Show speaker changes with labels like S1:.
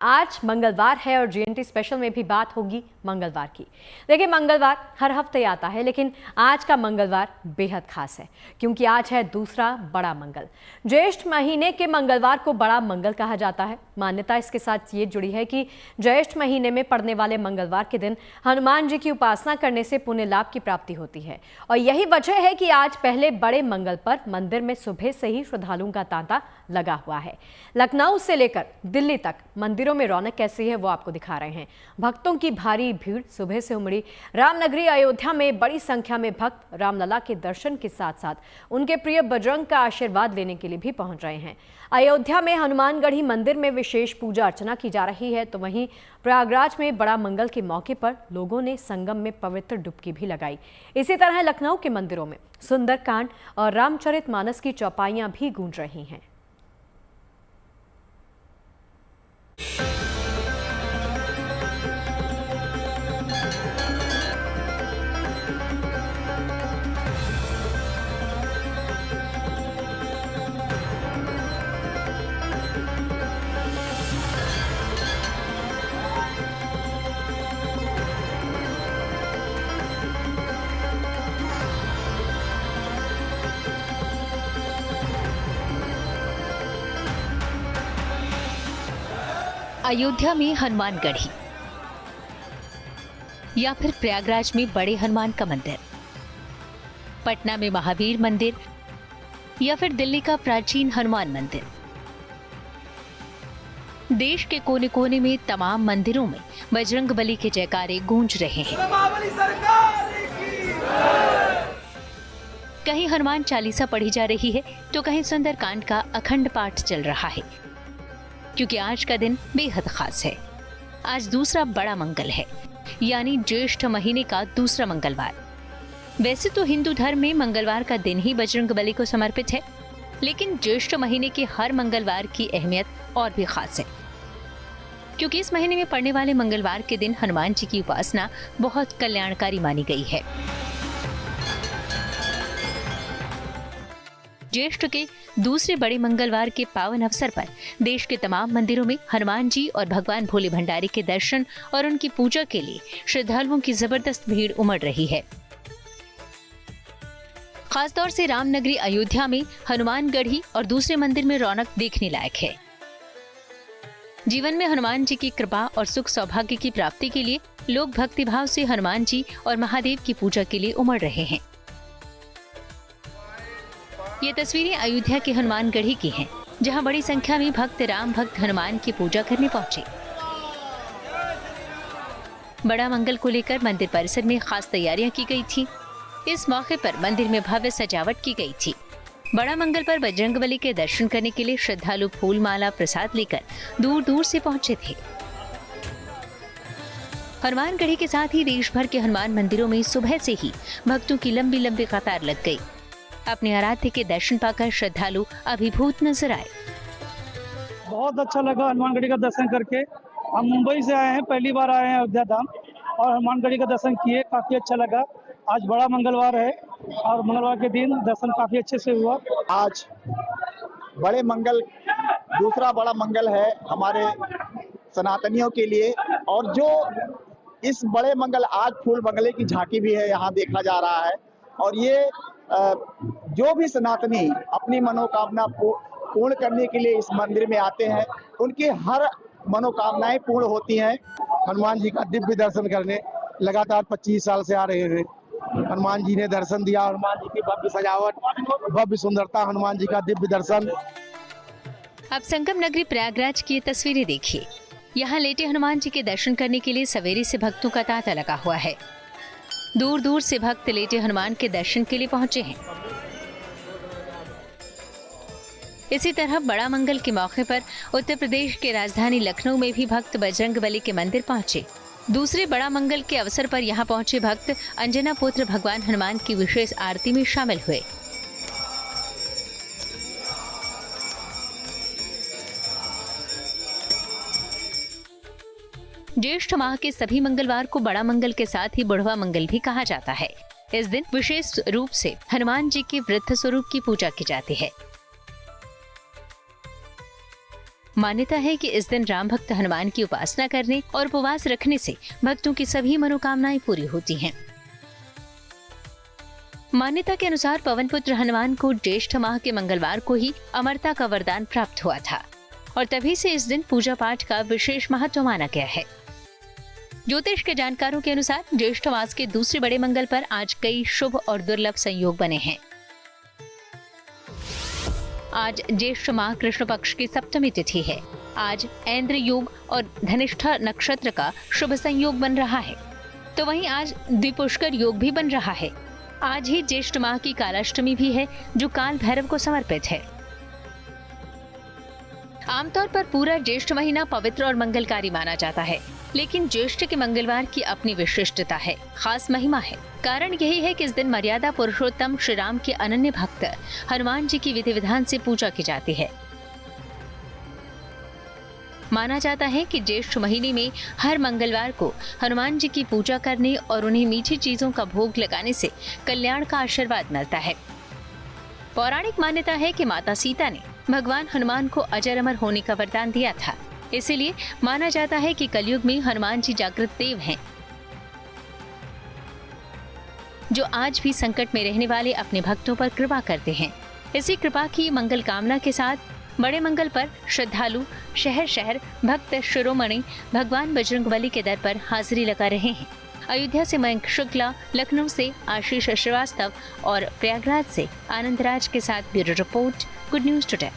S1: आज मंगलवार है और जीएनटी स्पेशल में भी बात होगी मंगलवार की। देखिए, मंगलवार हर हफ्ते आता है, लेकिन आज का मंगलवार बेहद खास है क्योंकि आज है दूसरा बड़ा मंगल। ज्येष्ठ महीने के मंगलवार को बड़ा मंगल कहा जाता है। मान्यता इसके साथ ये जुड़ी है कि ज्येष्ठ महीने में पड़ने वाले मंगलवार के दिन हनुमान जी की उपासना करने से पुण्य लाभ की प्राप्ति होती है और यही वजह है कि आज पहले बड़े मंगल पर मंदिर में सुबह से ही श्रद्धालुओं का तांता लगा हुआ है। लखनऊ से लेकर दिल्ली तक मंदिरों में रौनक कैसी है वो आपको दिखा रहे हैं। भक्तों की भारी भीड़ सुबह से उमड़ी। रामनगरी अयोध्या में बड़ी संख्या में भक्त रामलला के दर्शन के साथ साथ उनके प्रिय बजरंग का आशीर्वाद लेने के लिए भी पहुंच रहे हैं। अयोध्या में हनुमानगढ़ी मंदिर में विशेष पूजा अर्चना की जा रही है, तो वहीं प्रयागराज में बड़ा मंगल के मौके पर लोगों ने संगम में पवित्र डुबकी भी लगाई। इसी तरह लखनऊ के मंदिरों में सुंदरकांड और रामचरितमानस की चौपाइयां भी गूंज रही हैं।
S2: अयोध्या में हनुमानगढ़ी या फिर प्रयागराज में बड़े हनुमान का मंदिर, पटना में महावीर मंदिर या फिर दिल्ली का प्राचीन हनुमान मंदिर। देश के कोने कोने में तमाम मंदिरों में बजरंगबली के जयकारे गूंज रहे हैं। कहीं हनुमान चालीसा पढ़ी जा रही है तो कहीं सुंदरकांड का अखंड पाठ चल रहा है, क्योंकि आज का दिन बेहद खास है। आज दूसरा बड़ा मंगल है, यानी ज्येष्ठ महीने का दूसरा मंगलवार। वैसे तो हिंदू धर्म में मंगलवार का दिन ही बजरंगबली को समर्पित है, लेकिन ज्येष्ठ महीने के हर मंगलवार की अहमियत और भी खास है, क्योंकि इस महीने में पड़ने वाले मंगलवार के दिन हनुमान जी की उपासना बहुत कल्याणकारी मानी गई है। ज्येष्ठ के दूसरे बड़े मंगलवार के पावन अवसर पर देश के तमाम मंदिरों में हनुमान जी और भगवान भोले भंडारी के दर्शन और उनकी पूजा के लिए श्रद्धालुओं की जबरदस्त भीड़ उमड़ रही है। खासतौर से रामनगरी अयोध्या में हनुमानगढ़ी और दूसरे मंदिर में रौनक देखने लायक है। जीवन में हनुमान जी की कृपा और सुख सौभाग्य की प्राप्ति के लिए लोग भक्तिभाव से हनुमान जी और महादेव की पूजा के लिए उमड़ रहे हैं। ये तस्वीरें अयोध्या के हनुमानगढ़ी की हैं, जहां बड़ी संख्या में राम भक्त हनुमान की पूजा करने पहुंचे। बड़ा मंगल को लेकर मंदिर परिसर में खास तैयारियां की गई थी। इस मौके पर मंदिर में भव्य सजावट की गई थी। बड़ा मंगल पर बजरंगबली के दर्शन करने के लिए श्रद्धालु फूल माला प्रसाद लेकर दूर दूर से पहुंचे थे। हनुमानगढ़ी के साथ ही देश भर के हनुमान मंदिरों में सुबह से ही भक्तों की लंबी लंबी कतार लग गई। अपने आराध्य के दर्शन पाकर श्रद्धालु अभिभूत नजर आए।
S3: बहुत अच्छा लगा हनुमानगढ़ी का दर्शन करके। हम मुंबई से आए हैं, पहली बार आए हैं अयोध्या धाम और हनुमानगढ़ी का दर्शन किए, काफी अच्छा लगा। आज बड़ा मंगलवार है और मंगलवार के दिन दर्शन काफी अच्छे से हुआ।
S4: आज बड़े मंगल, दूसरा बड़ा मंगल है हमारे सनातनियों के लिए, और जो इस बड़े मंगल आज फूल मंगले की झांकी भी है यहाँ देखा जा रहा है। और ये जो भी सनातनी अपनी मनोकामना पूर्ण करने के लिए इस मंदिर में आते हैं, उनकी हर मनोकामनाएं पूर्ण होती हैं। हनुमान जी का दिव्य दर्शन करने लगातार 25 साल से आ रहे थे। हनुमान जी ने दर्शन दिया, हनुमान जी की भव्य सजावट, भव्य सुंदरता, हनुमान जी का दिव्य दर्शन।
S2: अब संगम नगरी प्रयागराज की तस्वीरें देखिए। यहाँ लेटे हनुमान जी के दर्शन करने के लिए सवेरे से भक्तों का तांता लगा हुआ है। दूर दूर से भक्त लेटे हनुमान के दर्शन के लिए पहुंचे हैं। इसी तरह बड़ा मंगल के मौके पर उत्तर प्रदेश के राजधानी लखनऊ में भी भक्त बजरंगबली के मंदिर पहुंचे। दूसरे बड़ा मंगल के अवसर पर यहां पहुंचे भक्त अंजना पुत्र भगवान हनुमान की विशेष आरती में शामिल हुए। ज्येष्ठ माह के सभी मंगलवार को बड़ा मंगल के साथ ही बुढ़वा मंगल भी कहा जाता है। इस दिन विशेष रूप से हनुमान जी के वृद्ध स्वरूप की पूजा की जाती है। मान्यता है कि इस दिन राम भक्त हनुमान की उपासना करने और उपवास रखने से भक्तों की सभी मनोकामनाएं पूरी होती हैं। मान्यता के अनुसार पवन पुत्र हनुमान को ज्येष्ठ माह के मंगलवार को ही अमरता का वरदान प्राप्त हुआ था और तभी से इस दिन पूजा पाठ का विशेष महत्व माना गया है। ज्योतिष के जानकारों के अनुसार ज्येष्ठ मास के दूसरे बड़े मंगल पर आज कई शुभ और दुर्लभ संयोग बने हैं। आज ज्येष्ठ माह कृष्ण पक्ष की सप्तमी तिथि है। आज ऐन्द्र योग और धनिष्ठा नक्षत्र का शुभ संयोग बन रहा है, तो वहीं आज द्विपुष्कर योग भी बन रहा है। आज ही ज्येष्ठ माह की कालाष्टमी भी है, जो काल भैरव को समर्पित है। आमतौर पर पूरा ज्येष्ठ महीना पवित्र और मंगलकारी माना जाता है, लेकिन ज्येष्ठ के मंगलवार की अपनी विशिष्टता है, खास महिमा है। कारण यही है कि इस दिन मर्यादा पुरुषोत्तम श्री राम के अनन्य भक्त हनुमान जी की विधि विधान से पूजा की जाती है। माना जाता है कि ज्येष्ठ महीने में हर मंगलवार को हनुमान जी की पूजा करने और उन्हें मीठी चीजों का भोग लगाने से कल्याण का आशीर्वाद मिलता है। पौराणिक मान्यता है कि माता सीता ने भगवान हनुमान को अजर अमर होने का वरदान दिया था, इसीलिए माना जाता है कि कलयुग में हनुमान जी जागृत देव हैं, जो आज भी संकट में रहने वाले अपने भक्तों पर कृपा करते हैं। इसी कृपा की मंगल कामना के साथ बड़े मंगल पर श्रद्धालु शहर शहर भक्त शिरोमणि भगवान बजरंगबली के दर पर हाजिरी लगा रहे हैं। अयोध्या से मयंक शुक्ला, लखनऊ से आशीष श्रीवास्तव और प्रयागराज से आनंद राज के साथ bureau report, good news today.